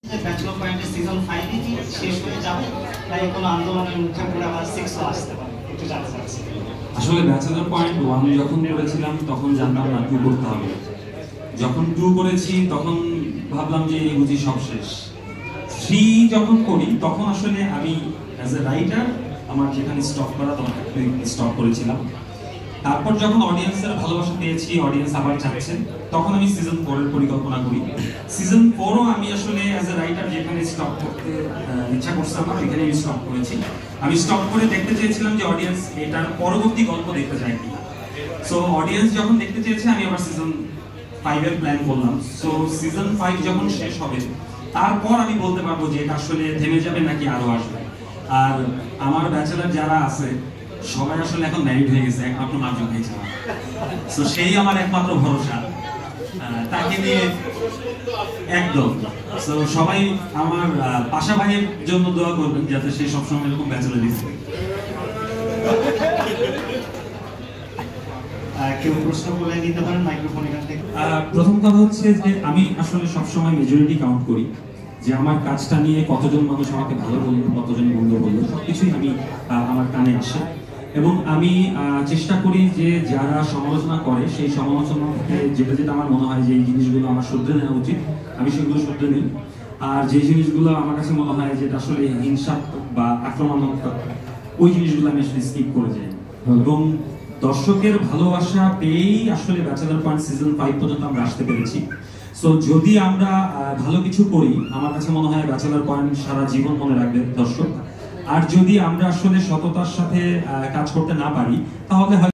Bachelor পয়েন্টের season 5 কি শেষ হয়ে যাবে তাই কোনো আন্দোলনের মুখে পড়ে আবার 6 আসতে পারে একটু জানতে চাচ্ছি। আসলে ব্যাচেলর পয়েন্ট 1 যখন করেছিলাম তখন জানতাম না 2 করতে হবে। যখন 2 করেছি তখন ভাবলাম যে এই বুঝি সব শেষ। 3 যখন করি তখন আসলে আমি অ্যাজ এ রাইটার আমার যেখানে স্টপ করা তখন স্টপ করেছিলাম। তারপর যখন অডিয়েন্সের ভালোবাসা পেয়েছি, অডিয়েন্স আবার চাচ্ছে, তখন আমি সিজন 4 এর পরিকল্পনা করি। সিজন 4ও আমি আসলে অ্যাজ এ রাইটার যেখানে স্টপ করতে ইচ্ছা করছে আমার এখানে আমি স্টপ করেছি। আমি স্টপ করে দেখতে চেয়েছিলাম যে অডিয়েন্স এটার পরবর্তী গল্প দেখতে চায় কিনা। সো অডিয়েন্স যখন দেখতে চেয়েছে আমি আবার সিজন 5 এর প্ল্যান করলাম। সো সিজন 5 যখন শেষ হবে তারপর আমি বলতে পারবো যে এটা আসলে থেমে যাবে নাকি আরো আসবে। আর আমার ব্যাচেলর যারা আছে সবাই আসলে এখন ম্যারিড হয়ে গেছে, একমাত্র নাজুক হয়েছে আমার। তো সেই আমার একমাত্র ভরসা, তাকে নিয়ে একদম। তো সবাই আমার পাশা ভাইয়ের জন্য দোয়া করবেন যাতে সে সবসময় এরকম ব্যাচেলর দিচ্ছে। কেউ প্রশ্ন বলে নিতে পারেন মাইক্রোফোন এখান থেকে। প্রথম কথা হচ্ছে যে আমি আসলে সবসময় মেজরিটি কাউন্ট করি, যে আমার কাজটা নিয়ে কতজন মানুষ আমাকে ভালো বললো, কতজন মন্দ বললো, সবকিছুই আমি আমার কানে আসে। এবং আমি চেষ্টা করি যে যারা সমালোচনা করে সেই সমালোচনা থেকে যেটা যেটা আমার মনে হয় যে এই জিনিসগুলো আমার শুধরে নেওয়া উচিত আমি সেগুলো শুধরে নিই। আর যে জিনিসগুলো আমার কাছে মনে হয় যে আসলে হিংসাত্মক বা আক্রমণাত্মক ওই জিনিসগুলো আমি আসলে স্কিপ করে যাই। এবং দর্শকের ভালোবাসা পেয়েই আসলে ব্যাচেলর পয়েন্ট সিজন 5 পর্যন্ত আমরা আসতে পেরেছি। সো যদি আমরা ভালো কিছু করি আমার কাছে মনে হয় ব্যাচেলর পয়েন্ট সারা জীবন মনে রাখবে দর্শক। আর যদি আমরা আসলে সততার সাথে কাজ করতে না পারি তাহলে